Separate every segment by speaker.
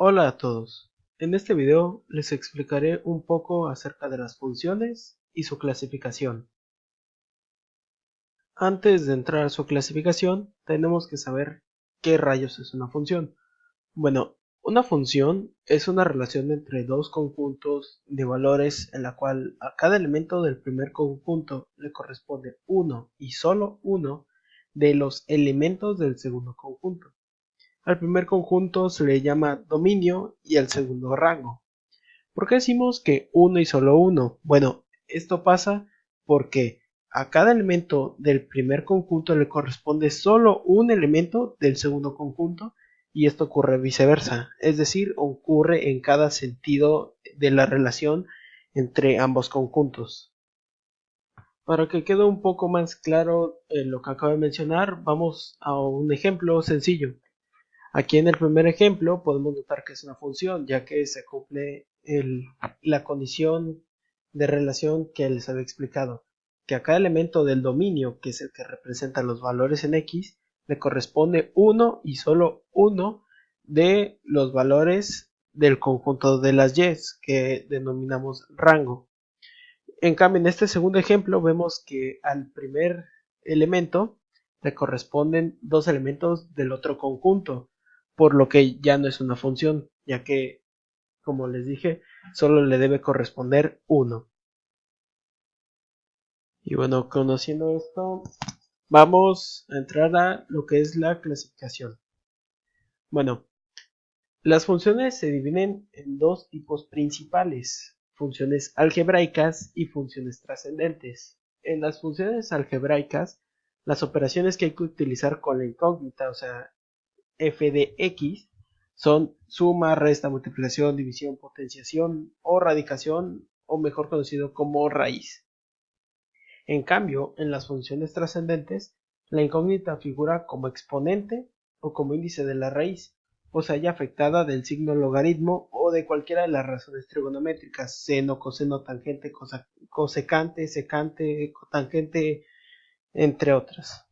Speaker 1: Hola a todos. En este video les explicaré un poco acerca de las funciones y su clasificación. Antes de entrar a su clasificación, tenemos que saber qué rayos es una función. Bueno, una función es una relación entre dos conjuntos de valores en la cual a cada elemento del primer conjunto le corresponde uno y solo uno de los elementos del segundo conjunto. Al primer conjunto se le llama dominio y al segundo rango. ¿Por qué decimos que uno y solo uno? Bueno, esto pasa porque a cada elemento del primer conjunto le corresponde solo un elemento del segundo conjunto y esto ocurre viceversa, es decir, ocurre en cada sentido de la relación entre ambos conjuntos. Para que quede un poco más claro lo que acabo de mencionar, vamos a un ejemplo sencillo. Aquí en el primer ejemplo podemos notar que es una función, ya que se cumple la condición de relación que les había explicado, que a cada elemento del dominio, que es el que representa los valores en X, le corresponde uno y solo uno de los valores del conjunto de las Y, que denominamos rango. En cambio, en este segundo ejemplo vemos que al primer elemento le corresponden dos elementos del otro conjunto, por lo que ya no es una función, ya que, como les dije, solo le debe corresponder uno. Y bueno, conociendo esto, vamos a entrar a lo que es la clasificación. Bueno, las funciones se dividen en dos tipos principales: funciones algebraicas y funciones trascendentes. En las funciones algebraicas, las operaciones que hay que utilizar con la incógnita, o sea, f de x, son suma, resta, multiplicación, división, potenciación o radicación, o mejor conocido como raíz. En cambio, en las funciones trascendentes, la incógnita figura como exponente o como índice de la raíz, o se halla afectada del signo logaritmo o de cualquiera de las razones trigonométricas: seno, coseno, tangente, cosecante, secante, cotangente, entre otras.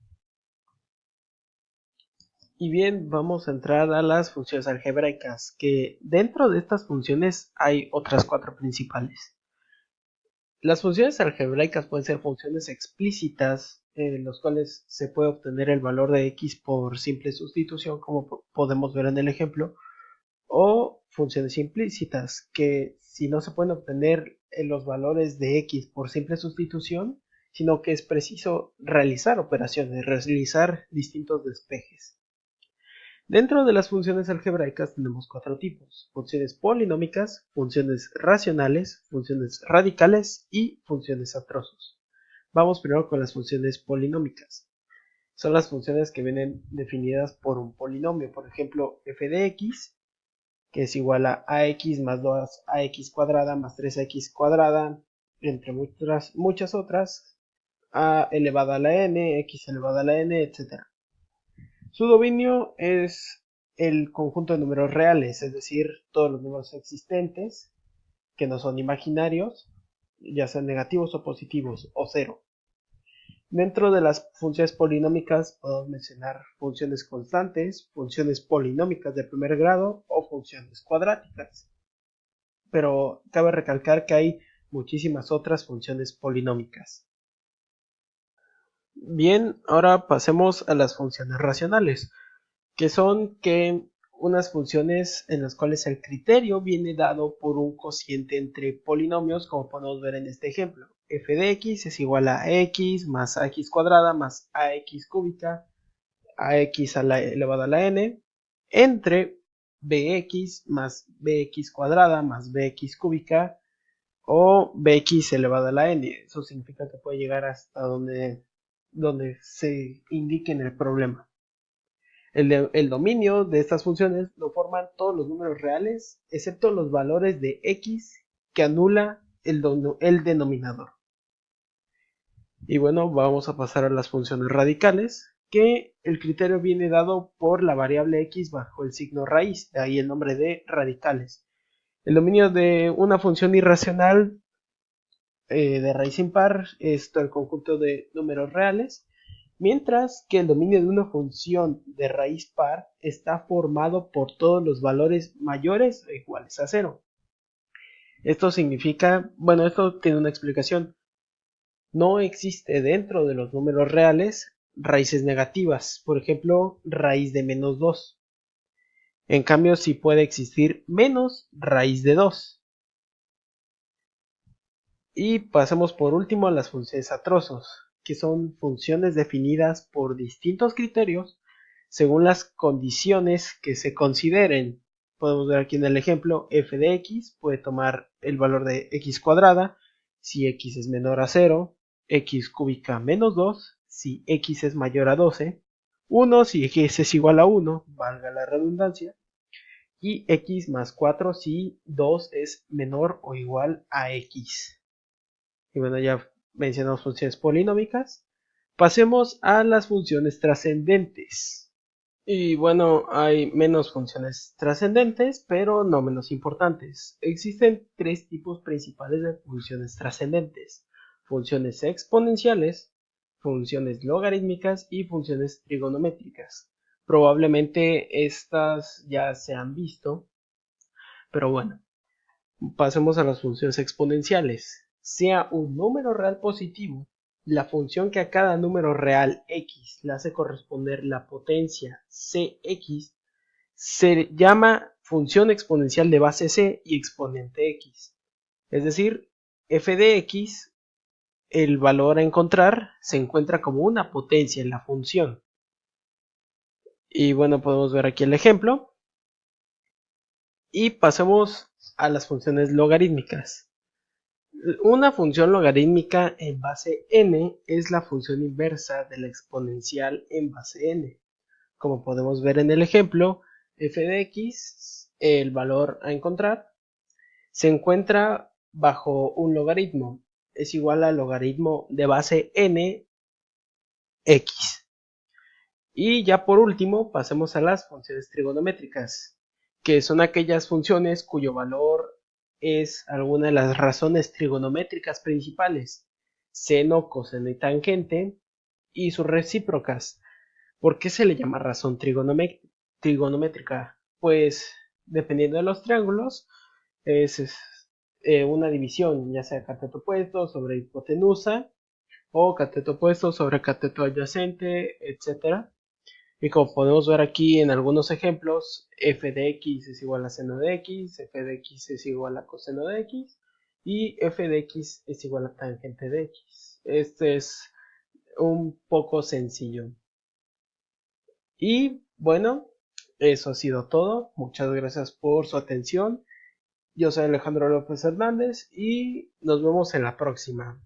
Speaker 1: Y bien, vamos a entrar a las funciones algebraicas, que dentro de estas funciones hay otras cuatro principales. Las funciones algebraicas pueden ser funciones explícitas, en las cuales se puede obtener el valor de x por simple sustitución, como podemos ver en el ejemplo, o funciones implícitas, que si no se pueden obtener los valores de x por simple sustitución, sino que es preciso realizar operaciones, realizar distintos despejes. Dentro de las funciones algebraicas tenemos cuatro tipos: funciones polinómicas, funciones racionales, funciones radicales y funciones a trozos. Vamos primero con las funciones polinómicas. Son las funciones que vienen definidas por un polinomio, por ejemplo, f de x, que es igual a ax más 2ax cuadrada más 3x cuadrada, entre muchas otras, a elevada a la n, x elevada a la n, etc. Su dominio es el conjunto de números reales, es decir, todos los números existentes que no son imaginarios, ya sean negativos o positivos, o cero. Dentro de las funciones polinómicas podemos mencionar funciones constantes, funciones polinómicas de primer grado o funciones cuadráticas. Pero cabe recalcar que hay muchísimas otras funciones polinómicas. Bien, ahora pasemos a las funciones racionales, que son unas funciones en las cuales el criterio viene dado por un cociente entre polinomios, como podemos ver en este ejemplo. F de x es igual a x más ax cuadrada más ax cúbica, ax elevado a la n, entre bx más bx cuadrada más bx cúbica, o bx elevado a la n. Eso significa que puede llegar hasta donde se indique en el problema. El dominio de estas funciones lo forman todos los números reales, excepto los valores de x, que anula el denominador. Y bueno, vamos a pasar a las funciones radicales, que el criterio viene dado por la variable x bajo el signo raíz, de ahí el nombre de radicales. El dominio de una función irracional de raíz impar es todo el conjunto de números reales, mientras que el dominio de una función de raíz par está formado por todos los valores mayores o iguales a 0. Esto significa, bueno, esto tiene una explicación. No existe dentro de los números reales raíces negativas, por ejemplo, raíz de menos 2. En cambio, sí puede existir menos raíz de 2. Y pasemos por último a las funciones a trozos, que son funciones definidas por distintos criterios según las condiciones que se consideren. Podemos ver aquí en el ejemplo, f de x puede tomar el valor de x cuadrada si x es menor a 0, x cúbica menos 2 si x es mayor a 12, 1 si x es igual a 1, valga la redundancia, y x más 4 si 2 es menor o igual a x. Y bueno, ya mencionamos funciones polinómicas. Pasemos a las funciones trascendentes. Y bueno, hay menos funciones trascendentes, pero no menos importantes. Existen tres tipos principales de funciones trascendentes: funciones exponenciales, funciones logarítmicas y funciones trigonométricas. Probablemente estas ya se han visto, pero bueno, pasemos a las funciones exponenciales. Sea un número real positivo, la función que a cada número real x le hace corresponder la potencia cx se llama función exponencial de base c y exponente x. Es decir, f de x, el valor a encontrar, se encuentra como una potencia en la función. Y bueno, podemos ver aquí el ejemplo. Y pasemos a las funciones logarítmicas. Una función logarítmica en base n es la función inversa de la exponencial en base n. Como podemos ver en el ejemplo, f de x, el valor a encontrar, se encuentra bajo un logaritmo. Es igual al logaritmo de base n x. Y ya por último, pasemos a las funciones trigonométricas, que son aquellas funciones cuyo valor es alguna de las razones trigonométricas principales: seno, coseno y tangente, y sus recíprocas. ¿Por qué se le llama razón trigonométrica? Pues dependiendo de los triángulos, es una división, ya sea cateto opuesto sobre hipotenusa o cateto opuesto sobre cateto adyacente, etc. Y como podemos ver aquí en algunos ejemplos, f de x es igual a seno de x, f de x es igual a coseno de x y f de x es igual a tangente de x. Este es un poco sencillo. Y bueno, eso ha sido todo. Muchas gracias por su atención. Yo soy Alejandro López Hernández y nos vemos en la próxima.